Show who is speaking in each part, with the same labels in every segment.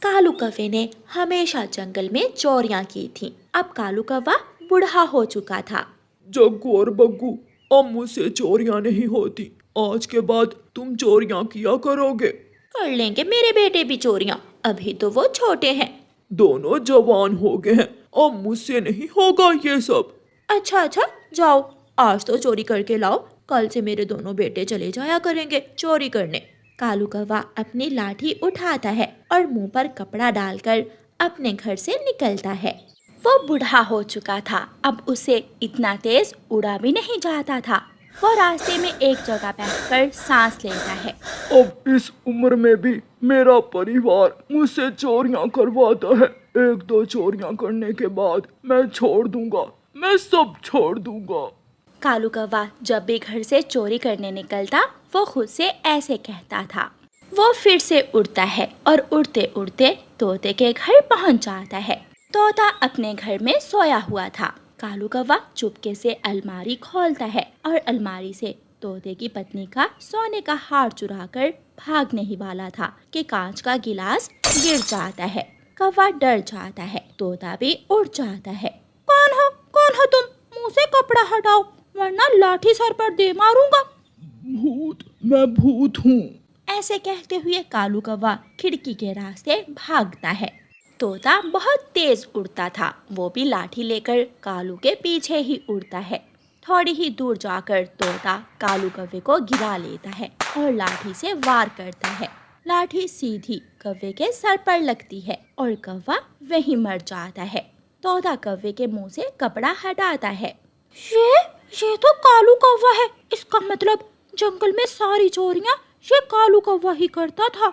Speaker 1: कालू कौवे ने हमेशा जंगल में चोरियां की थीं। अब कालू कौवा बूढ़ा हो चुका था।
Speaker 2: जग्गू और बग्गू, अब मुझसे चोरियां नहीं होती। आज के बाद तुम चोरियां किया करोगे।
Speaker 1: कर लेंगे मेरे बेटे भी चोरियां, अभी तो वो छोटे हैं।
Speaker 2: दोनों जवान हो गए हैं, अब मुझसे नहीं होगा ये सब।
Speaker 1: अच्छा अच्छा, जाओ आज तो चोरी करके लाओ, कल से मेरे दोनों बेटे चले जाया करेंगे चोरी करने। कालू कौवा अपनी लाठी उठाता है और मुंह पर कपड़ा डालकर अपने घर से निकलता है। वो बूढ़ा हो चुका था, अब उसे इतना तेज उड़ा भी नहीं जाता था। वो रास्ते में एक जगह बैठकर सांस लेता है।
Speaker 2: अब इस उम्र में भी मेरा परिवार मुझसे चोरियां करवाता है। एक दो चोरियां करने के बाद मैं छोड़ दूंगा, मैं सब छोड़ दूंगा।
Speaker 1: कालू कौवा जब भी घर से चोरी करने निकलता, वो खुद से ऐसे कहता था। वो फिर से उड़ता है और उड़ते उड़ते तोते के घर पहुंच जाता है। तोता अपने घर में सोया हुआ था। कालू कौवा चुपके से अलमारी खोलता है और अलमारी से तोते की पत्नी का सोने का हार चुराकर भागने ही वाला था कि कांच का गिलास गिर जाता है। कौवा डर जाता है, तोता भी उड़ जाता है। कौन हो तुम? मुंह से कपड़ा हटाओ वरना लाठी सर पर दे मारूंगा।
Speaker 2: भूत, मैं भूत हूँ।
Speaker 1: ऐसे कहते हुए कालू कौवा खिड़की के रास्ते भागता है। तोता बहुत तेज उड़ता था, वो भी लाठी लेकर कालू के पीछे ही उड़ता है। थोड़ी ही दूर जाकर तोता कालू कौवे को गिरा लेता है और लाठी से वार करता है। लाठी सीधी कौवे के सर पर लगती है और कौवा वहीं मर जाता है। तोता कौवे के मुंह से कपड़ा हटाता है। ये तो कालू कौवा है, इसका मतलब जंगल में सारी चोरियां ये कालू कौवा ही करता था।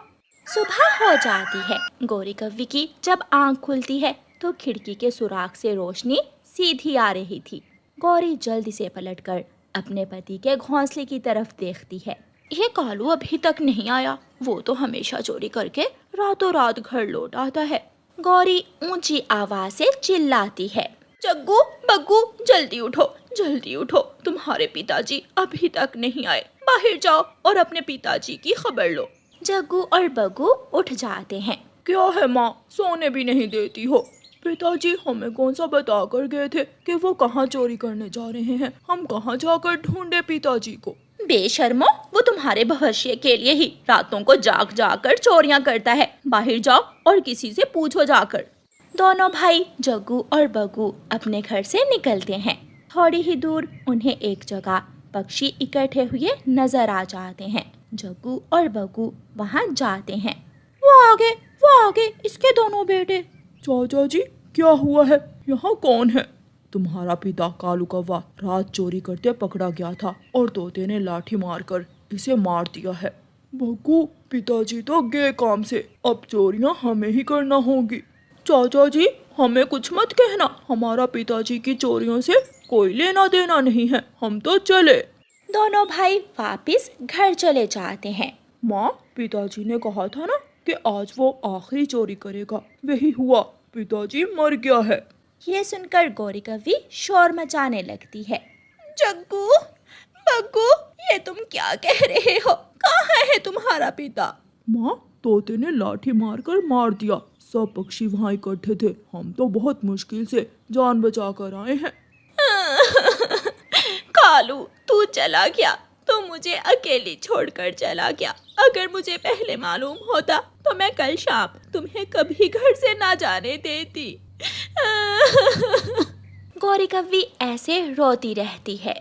Speaker 1: सुबह हो जाती है। गोरी कौवी की जब आंख खुलती है तो खिड़की के सुराख से रोशनी सीधी आ रही थी। गौरी जल्दी से पलटकर अपने पति के घोंसले की तरफ देखती है। ये कालू अभी तक नहीं आया, वो तो हमेशा चोरी करके रातों रात घर लौट आता है। गौरी ऊंची आवाज से चिल्लाती है, जग्गू बग्गू जल्दी उठो, तुम्हारे पिताजी अभी तक नहीं आए, बाहर जाओ और अपने पिताजी की खबर लो। जग्गू और बग्गू उठ जाते हैं।
Speaker 2: क्या है माँ, सोने भी नहीं देती हो? पिताजी हमें कौन सा बता कर गए थे कि वो कहाँ चोरी करने जा रहे हैं? हम कहाँ जाकर ढूंढे पिताजी को?
Speaker 1: बेशर्मो, वो तुम्हारे भविष्य के लिए ही रातों को जाग जाकर चोरियां करता है। बाहर जाओ और किसी से पूछो जाकर। दोनों भाई जग्गू और बग्गू अपने घर से निकलते हैं। थोड़ी ही दूर उन्हें एक जगह पक्षी इकट्ठे हुए नजर आ जाते हैं। जग्गू और बग्गू वहां जाते हैं। वो आगे इसके दोनों बेटे।
Speaker 2: चाचा जी, क्या हुआ है? यहाँ कौन है? तुम्हारा पिता कालू कौवा रात चोरी करते पकड़ा गया था और तोते ने लाठी मारकर इसे मार दिया है। बग्गू, पिताजी तो गए काम से, अब चोरियां हमें ही करना होगी। चाचा जी, हमें कुछ मत कहना, हमारा पिताजी की चोरियों से कोई लेना देना नहीं है, हम तो चले।
Speaker 1: दोनों भाई वापस घर चले जाते हैं।
Speaker 2: माँ, पिताजी ने कहा था ना कि आज वो आखिरी चोरी करेगा, वही हुआ, पिताजी मर गया है।
Speaker 1: ये सुनकर गौरी कौवी शोर मचाने लगती है। जग्गू बग्गू, ये तुम क्या कह रहे हो? कहाँ है तुम्हारा पिता?
Speaker 2: माँ, तोते ने लाठी मारकर मार दिया। सब पक्षी वहाँ इकट्ठे थे, हम तो बहुत मुश्किल से जान बचा कर आए हैं।
Speaker 1: कालू, तू चला गया तो मुझे अकेली छोड़कर चला गया। अगर मुझे पहले मालूम होता तो मैं कल शाम तुम्हें कभी घर से ना जाने देती। गौरी कौवी ऐसे रोती रहती है।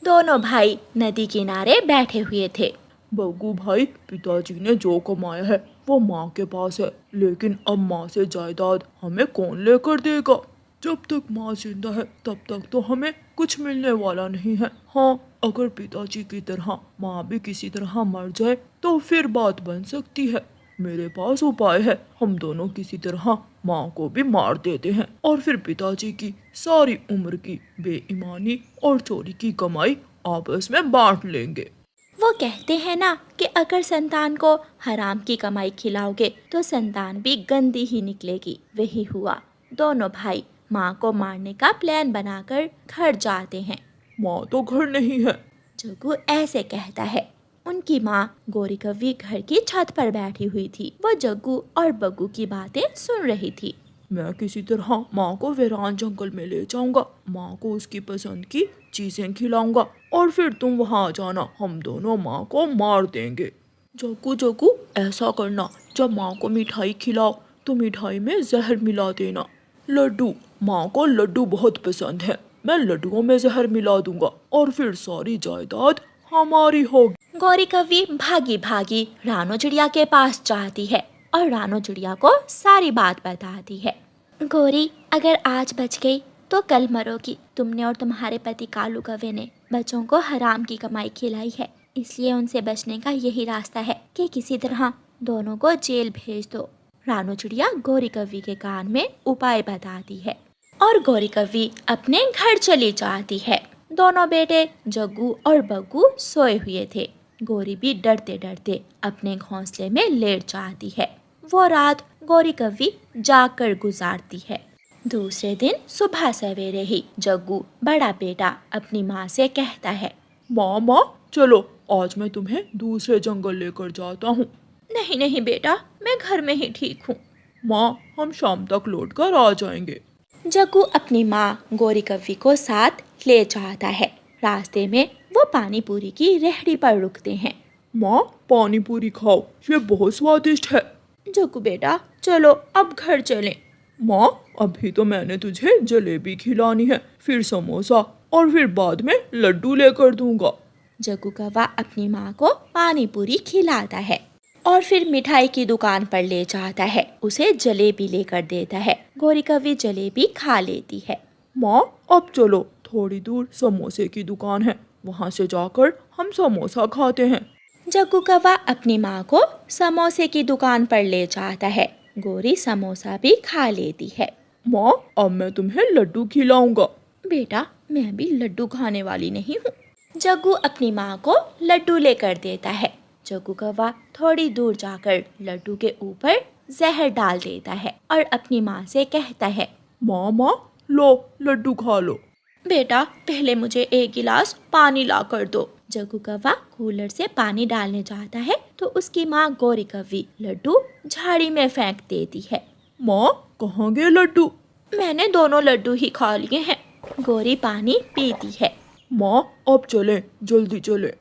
Speaker 1: दोनों भाई नदी किनारे बैठे हुए थे।
Speaker 2: बग्गू भाई, पिताजी ने जो कमाया है वो माँ के पास है, लेकिन अब माँ से जायदाद हमें कौन लेकर देगा? जब तक माँ जिंदा है तब तक तो हमें कुछ मिलने वाला नहीं है। हाँ, अगर पिताजी की तरह माँ भी किसी तरह मर जाए तो फिर बात बन सकती है। मेरे पास उपाय है, हम दोनों किसी तरह माँ को भी मार देते हैं और फिर पिताजी की सारी उम्र की बेईमानी और चोरी की कमाई आपस में बांट लेंगे।
Speaker 1: वो कहते हैं ना कि अगर संतान को हराम की कमाई खिलाओगे तो संतान भी गंदी ही निकलेगी। वही हुआ। दोनों भाई माँ को मारने का प्लान बनाकर घर जाते हैं।
Speaker 2: माँ तो घर नहीं है।
Speaker 1: जग्गू ऐसे कहता है। उनकी माँ गोरी कव्वी घर की छत पर बैठी हुई थी। वो जग्गू और बग्गू की बातें सुन रही थी।
Speaker 2: मैं किसी तरह माँ को वीरान जंगल में ले जाऊंगा, माँ को उसकी पसंद की चीजें खिलाऊंगा और फिर तुम वहाँ आ जाना, हम दोनों माँ को मार देंगे। जग्गू जग्गू ऐसा करना, जब माँ को मिठाई खिलाओ तो मिठाई में जहर मिला देना। लड्डू, माँ को लड्डू बहुत पसंद है, मैं लड्डुओं में जहर मिला दूंगा और फिर सारी जायदाद हमारी होगी।
Speaker 1: गौरी कव्वी भागी भागी रानो चिड़िया के पास जाती है और रानो चिड़िया को सारी बात बताती है। गौरी, अगर आज बच गई तो कल मरोगी। तुमने और तुम्हारे पति कालू कव्वे ने बच्चों को हराम की कमाई खिलाई है, इसलिए उनसे बचने का यही रास्ता है कि किसी तरह दोनों को जेल भेज दो। रानो चिड़िया गौरी कव्वी के कान में उपाय बताती है और गौरी कव्वी अपने घर चली जाती है। दोनों बेटे जग्गू और बग्गू सोए हुए थे। गौरी भी डरते डरते अपने घोंसले में लेट जाती है। वो रात गौरी कव्वी जाग कर गुजारती है। दूसरे दिन सुबह सवेरे ही जग्गू बड़ा बेटा अपनी माँ से कहता है,
Speaker 2: माँ माँ चलो, आज मैं तुम्हें दूसरे जंगल लेकर जाता हूँ।
Speaker 1: नहीं नहीं बेटा, मैं घर में ही ठीक हूँ।
Speaker 2: माँ, हम शाम तक लौट कर आ जाएंगे।
Speaker 1: जग्गू अपनी माँ गौरी कव्वी को साथ ले जाता है। रास्ते में वो पानी पूरी की रेहड़ी पर रुकते हैं।
Speaker 2: माँ, पानी पूरी खाओ, ये बहुत स्वादिष्ट है।
Speaker 1: जग्गू बेटा चलो अब घर चलें।
Speaker 2: माँ, अभी तो मैंने तुझे जलेबी खिलानी है, फिर समोसा और फिर बाद में लड्डू लेकर दूंगा।
Speaker 1: जग्गू कौवा अपनी माँ को पानी पूरी खिलाता है और फिर मिठाई की दुकान पर ले जाता है। उसे जलेबी लेकर देता है। गौरी कव्वी जलेबी खा लेती है।
Speaker 2: माँ, अब चलो, थोड़ी दूर समोसे की दुकान है, वहाँ से जाकर हम समोसा खाते हैं।
Speaker 1: जग्गू कौवा अपनी माँ को समोसे की दुकान पर ले जाता है। गौरी समोसा भी खा लेती है।
Speaker 2: माँ, अब मैं तुम्हें लड्डू खिलाऊंगा।
Speaker 1: बेटा, मैं भी लड्डू खाने वाली नहीं हूँ। जग्गू अपनी माँ को लड्डू लेकर देता है। जग्गू कौवा थोड़ी दूर जाकर लड्डू के ऊपर जहर डाल देता है और अपनी माँ से कहता है,
Speaker 2: माँ माँ, लो लड्डू खा लो।
Speaker 1: बेटा, पहले मुझे एक गिलास पानी ला कर दो। जग्गू कौवा कूलर से पानी डालने जाता है तो उसकी माँ गौरी कव्वी लड्डू झाड़ी में फेंक देती है।
Speaker 2: माँ, कहाँ गए लड्डू?
Speaker 1: मैंने दोनों लड्डू ही खा लिए हैं। गौरी पानी पीती है।
Speaker 2: माँ, अब चलें, जल्दी चलें।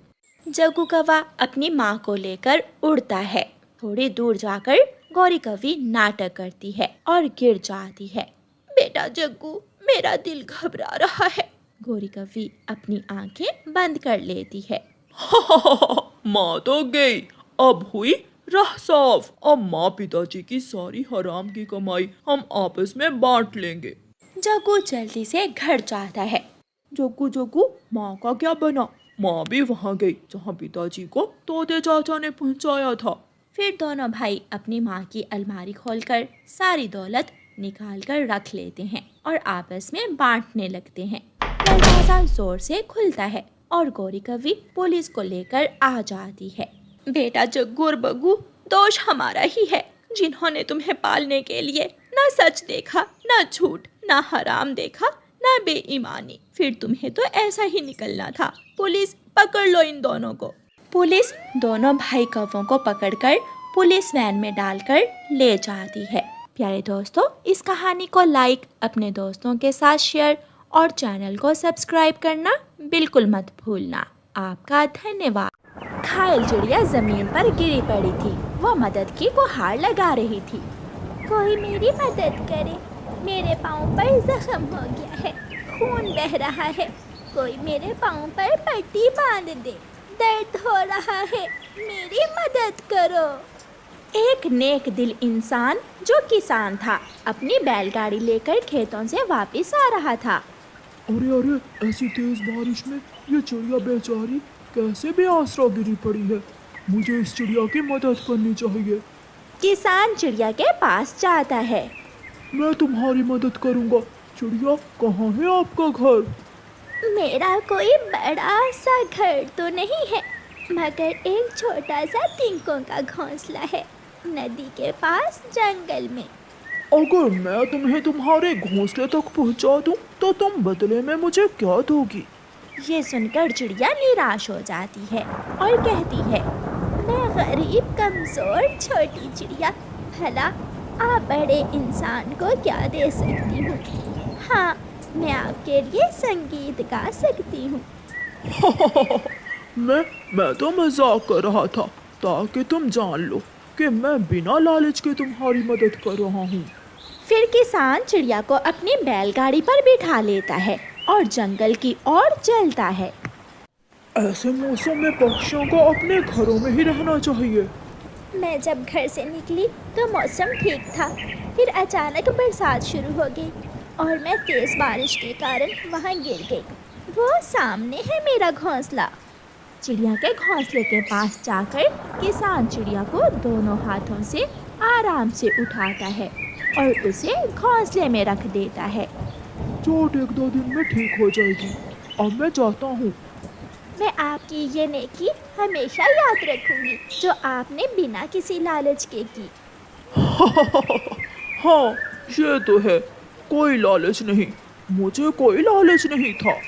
Speaker 1: जग्गू कौवा अपनी माँ को लेकर उड़ता है। थोड़ी दूर जाकर गौरी कव्वी नाटक करती है और गिर जाती है। बेटा जग्गू, मेरा दिल घबरा रहा है। गौरी कव्वी अपनी आंखें बंद कर लेती है।
Speaker 2: माँ तो गई, अब हुई राह साफ। अब माँ पिताजी की सारी हराम की कमाई हम आपस में बांट लेंगे।
Speaker 1: जग्गू जल्दी से घर जाता है।
Speaker 2: जग्गू जग्गू, माँ का क्या बना? माँ भी वहाँ गई जहाँ पिताजी को तोते चाचा ने पहुँचाया था।
Speaker 1: फिर दोनों भाई अपनी माँ की अलमारी खोलकर सारी दौलत निकाल कर रख लेते हैं और आपस में बांटने लगते हैं। दरवाजा जोर से खुलता है और गौरी कव्वी पुलिस को लेकर आ जाती है। बेटा जग्गू और बग्गू, दोष हमारा ही है, जिन्होंने तुम्हें पालने के लिए न सच देखा, न झूठ, न हराम देखा, न बेईमानी। फिर तुम्हें तो ऐसा ही निकलना था। पुलिस, पकड़ लो इन दोनों को। पुलिस दोनों भाई कौवों को पकड़कर पुलिस वैन में डालकर ले जाती है। प्यारे दोस्तों, इस कहानी को लाइक, अपने दोस्तों के साथ शेयर और चैनल को सब्सक्राइब करना बिल्कुल मत भूलना। आपका धन्यवाद। घायल चिड़िया जमीन पर गिरी पड़ी थी। वो मदद की गुहार लगा रही थी। कोई मेरी मदद करे, मेरे पाँव पर जख्म हो गया है, खून बह रहा है। कोई मेरे पाँव पर पट्टी बांध दे, दर्द हो रहा है, मेरी मदद करो। एक नेक दिल इंसान जो किसान था, अपनी बैलगाड़ी लेकर खेतों से वापस आ रहा था।
Speaker 2: अरे अरे, ऐसी तेज बारिश में ये चिड़िया बेचारी कैसे बेआसरा गिरी पड़ी है। मुझे इस चिड़िया की मदद करनी चाहिए।
Speaker 1: किसान चिड़िया के पास जाता है।
Speaker 2: मैं तुम्हारी मदद करूँगा। चिड़िया, कहाँ है आपका घर?
Speaker 1: मेरा कोई बड़ा सा घर तो नहीं है, मगर एक छोटा सा तिनकों का घोंसला है, नदी के पास जंगल में।
Speaker 2: अगर मैं तुम्हें तुम्हारे घोंसले तक पहुंचा दूं तो तुम बदले में मुझे क्या दोगी?
Speaker 1: ये सुनकर चिड़िया निराश हो जाती है और कहती है, मैं गरीब कमज़ोर छोटी चिड़िया, भला आप बड़े इंसान को क्या दे सकती हूँ? हाँ, मैं आपके लिए संगीत गा सकती हूँ।
Speaker 2: मैं तो मजाक कर रहा था ताकि तुम जान लो कि मैं बिना लालच के तुम्हारी मदद कर रहा हूँ।
Speaker 1: फिर किसान चिड़िया को अपनी बैलगाड़ी पर बिठा लेता है और जंगल की ओर चलता है।
Speaker 2: ऐसे मौसम में पक्षियों को अपने घरों में ही रहना चाहिए।
Speaker 1: मैं जब घर से निकली तो मौसम ठीक था, फिर अचानक बरसात शुरू हो गई और मैं तेज़ बारिश के कारण वहाँ गिर गई। वो सामने है मेरा घोंसला। चिड़िया के घोंसले के पास जाकर किसान चिड़िया को दोनों हाथों से आराम से उठाता है और उसे घोंसले में रख देता है।
Speaker 2: चोट 1-2 दिन में ठीक हो जाएगी। अब मैं जाता हूँ।
Speaker 1: मैं आपकी ये नेकी हमेशा याद रखूंगी जो आपने बिना किसी लालच के की।
Speaker 2: हाँ, ये तो है, कोई लालच नहीं, मुझे कोई लालच नहीं था।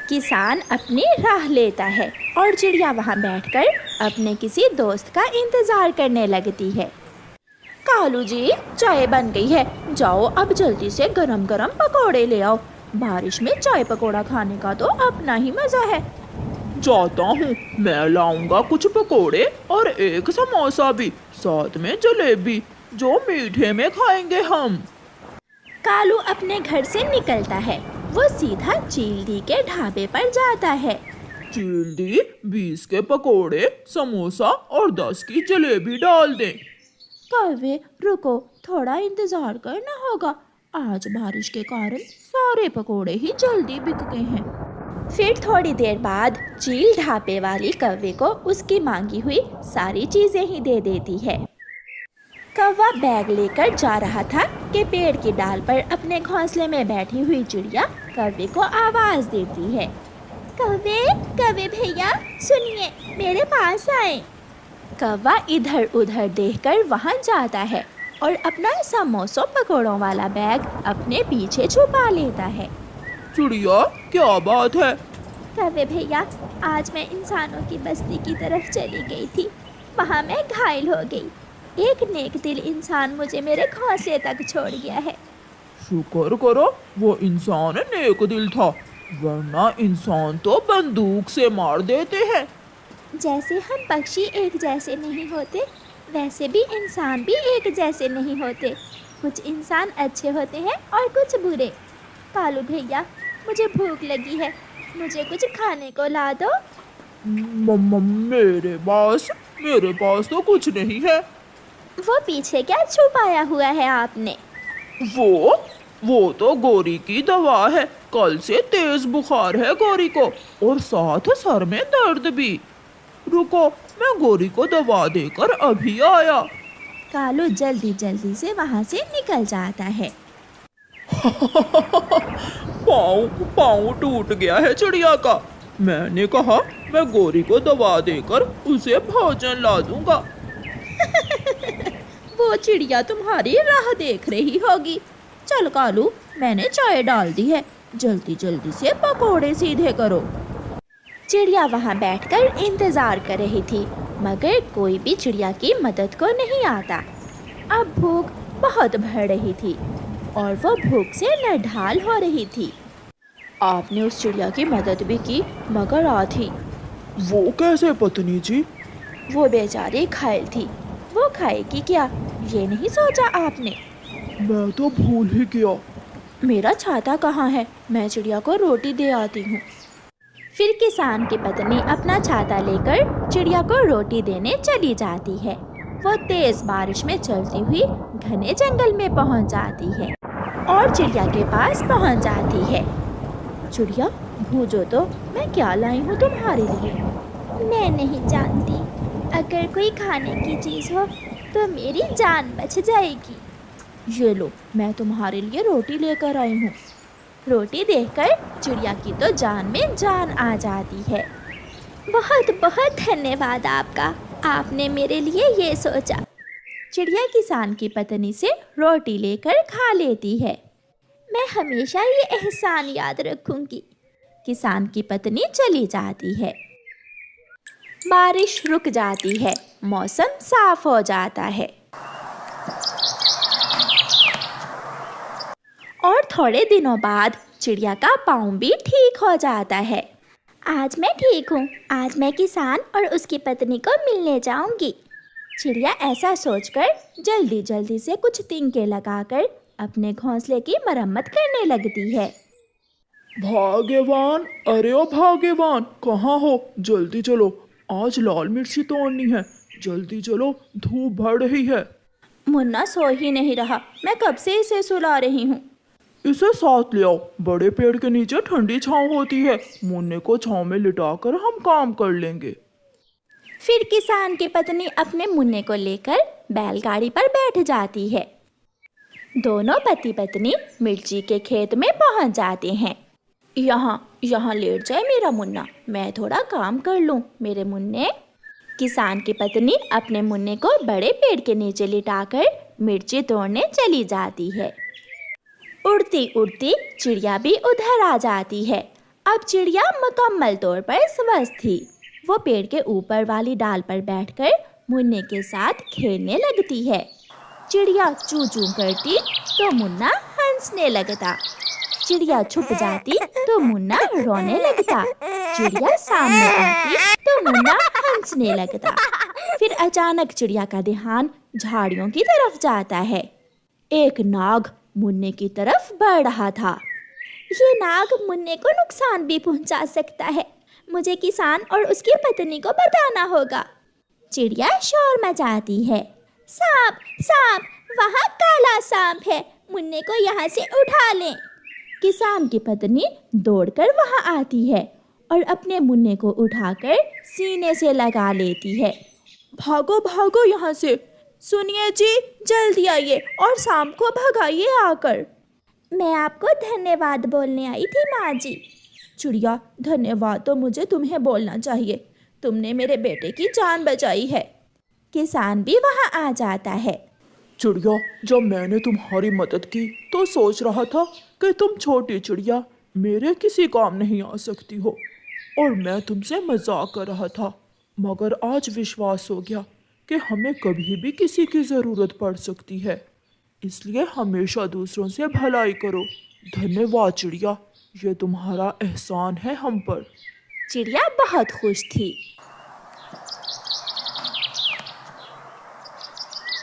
Speaker 1: किसान अपनी राह लेता है और चिड़िया वहाँ बैठकर अपने किसी दोस्त का इंतजार करने लगती है। कालू जी, चाय बन गई है, जाओ अब जल्दी से गरम गरम पकोड़े ले आओ। बारिश में चाय पकोड़ा खाने का तो अपना ही मजा है।
Speaker 2: जाता हूँ, मैं लाऊंगा कुछ पकोड़े और एक समोसा भी, साथ में जलेबी, जो मीठे में खाएंगे हम।
Speaker 1: कालू अपने घर से निकलता है। वो सीधा चील-दी के ढाबे पर जाता है।
Speaker 2: चील दी, 20 के पकोड़े, समोसा और 10 की जलेबी डाल दें।
Speaker 1: कौवे, रुको, थोड़ा इंतजार करना होगा, आज बारिश के कारण सारे पकोड़े ही जल्दी बिक गए हैं। फिर थोड़ी देर बाद चील ढाबे वाली कौवे को उसकी मांगी हुई सारी चीजें ही दे देती है। कौवा बैग लेकर जा रहा था कि पेड़ की डाल पर अपने घोंसले में बैठी हुई चिड़िया कौवे को आवाज देती है। कौवे, कौवे भैया, सुनिए, मेरे पास आए। कौवा इधर उधर देखकर वहां जाता है और अपना समोसों पकोड़ों वाला बैग अपने पीछे छुपा लेता है।
Speaker 2: चिड़िया, क्या बात है?
Speaker 1: कौवे भैया, आज मैं इंसानों की बस्ती की तरफ चली गई थी, वहाँ मैं घायल हो गई। एक नेक दिल इंसान मुझे मेरे घोंसले तक छोड़ गया है।
Speaker 2: शुक्र करो वो इंसान नेक दिल था, वरना इंसान तो बंदूक से मार देते हैं।
Speaker 1: जैसे हम पक्षी एक जैसे नहीं होते, वैसे भी इंसान भी एक जैसे नहीं होते। कुछ इंसान अच्छे होते हैं और कुछ बुरे। कालू भैया, मुझे भूख लगी है, मुझे कुछ खाने को ला दो।
Speaker 2: मेरे पास तो कुछ नहीं है।
Speaker 1: वो पीछे क्या छुपाया हुआ है आपने?
Speaker 2: वो तो गोरी की दवा है। कल से तेज बुखार है गोरी को और साथ सर में दर्द भी। रुको, मैं गोरी को दवा देकर अभी आया।
Speaker 1: कालू जल्दी जल्दी से वहाँ से निकल जाता है।
Speaker 2: पाँव टूट गया है चिड़िया का। मैंने कहा मैं गोरी को दवा देकर उसे भोजन ला दूंगा।
Speaker 1: वो चिड़िया तुम्हारी राह देख रही होगी। चल कालू, मैंने चाय डाल दी है, जल्दी जल्दी से पकोड़े सीधे करो। चिड़िया वहाँ बैठकर इंतजार कर रही थी, मगर कोई भी चिड़िया की मदद को नहीं आता। अब भूख बहुत बढ़ रही थी और वो भूख से नढाल हो रही थी। आपने उस चिड़िया की मदद भी की, मगर आधी।
Speaker 2: वो कैसे पत्नी जी?
Speaker 1: वो बेचारी घायल थी, वो खाएगी क्या, ये नहीं सोचा आपने?
Speaker 2: मैं तो भूल ही गया।
Speaker 1: मेरा छाता कहाँ है? मैं चिड़िया को रोटी दे आती हूँ। फिर किसान की पत्नी अपना छाता लेकर चिड़िया को रोटी देने चली जाती है। वो तेज बारिश में चलती हुई घने जंगल में पहुँच जाती है और चिड़िया के पास पहुँच जाती है। चिड़िया, भूजो तो, मैं क्या लाई हूँ तुम्हारे लिए? मैं नहीं जानती, अगर कोई खाने की चीज़ हो तो मेरी जान बच जाएगी। ये लो, मैं तुम्हारे लिए रोटी लेकर आई हूँ। रोटी देखकर चिड़िया की तो जान में जान आ जाती है। बहुत बहुत धन्यवाद आपका, आपने मेरे लिए ये सोचा। चिड़िया किसान की पत्नी से रोटी लेकर खा लेती है। मैं हमेशा ये एहसान याद रखूंगी। किसान की पत्नी चली जाती है। बारिश रुक जाती है, मौसम साफ हो जाता है और थोड़े दिनों बाद चिड़िया का पाँव भी ठीक हो जाता है। आज मैं ठीक हूँ, आज मैं किसान और उसकी पत्नी को मिलने जाऊंगी। चिड़िया ऐसा सोचकर जल्दी जल्दी से कुछ तिनके लगाकर अपने घोंसले की मरम्मत करने लगती है।
Speaker 2: भाग्यवान, अरे ओ भाग्यवान, कहाँ हो? जल्दी चलो, आज लाल मिर्ची तोड़नी है। जल्दी चलो, धूप बढ़ रही है।
Speaker 1: मुन्ना सो ही नहीं रहा, मैं कब से इसे सुला रही हूँ।
Speaker 2: इसे साथ ले आओ, बड़े पेड़ के नीचे ठंडी छांव होती है। मुन्ने को छांव में लिटाकर हम काम कर लेंगे।
Speaker 1: फिर किसान की पत्नी अपने मुन्ने को लेकर बैलगाड़ी पर बैठ जाती है। दोनों पति पत्नी मिर्ची के खेत में पहुंच जाते हैं। यहाँ लेट जाए मेरा मुन्ना, मैं थोड़ा काम कर लूं मेरे मुन्ने। किसान की पत्नी अपने मुन्ने को बड़े पेड़ के नीचे लिटाकर मिर्ची तोड़ने चली जाती है। उड़ती उड़ती चिड़िया भी उधर आ जाती है। अब चिड़िया मुकम्मल तौर पर स्वस्थ थी। वो पेड़ के ऊपर वाली डाल पर बैठकर मुन्ने के साथ खेलने लगती है। चिड़िया चू चू करती तो मुन्ना हंसने लगता। चिड़िया छुप जाती तो मुन्ना रोने लगता। चिड़िया सामने आती तो मुन्ना हंसने लगता। फिर अचानक चिड़िया का ध्यान झाड़ियों की तरफ जाता है। एक नाग मुन्ने की तरफ बढ़ रहा था। ये नाग मुन्ने को नुकसान भी पहुंचा सकता है, मुझे किसान और उसकी पत्नी को बताना होगा। चिड़िया शोर मचाती है, सांप सांप, वहाँ काला सांप है, मुन्ने को यहाँ से उठा लें। किसान की पत्नी दौड़कर वहाँ आती है और अपने मुन्ने को उठाकर सीने से लगा लेती है।
Speaker 2: भागो भागो यहाँ से। सुनिए जी, जल्दी आइए और सांप को भगाइए आकर।
Speaker 1: मैं आपको धन्यवाद बोलने आई थी माँ जी।
Speaker 2: चिड़िया, धन्यवाद तो मुझे तुम्हें बोलना चाहिए, तुमने मेरे बेटे की जान बचाई है।
Speaker 1: किसान भी वहाँ आ जाता है।
Speaker 2: चिड़िया, जब मैंने तुम्हारी मदद की तो सोच रहा था कि तुम छोटी चिड़िया मेरे किसी काम नहीं आ सकती हो और मैं तुमसे मजाक कर रहा था, मगर आज विश्वास हो गया कि हमें कभी भी किसी की ज़रूरत पड़ सकती है। इसलिए हमेशा दूसरों से भलाई करो। धन्यवाद चिड़िया, ये तुम्हारा एहसान है हम पर।
Speaker 1: चिड़िया बहुत खुश थी।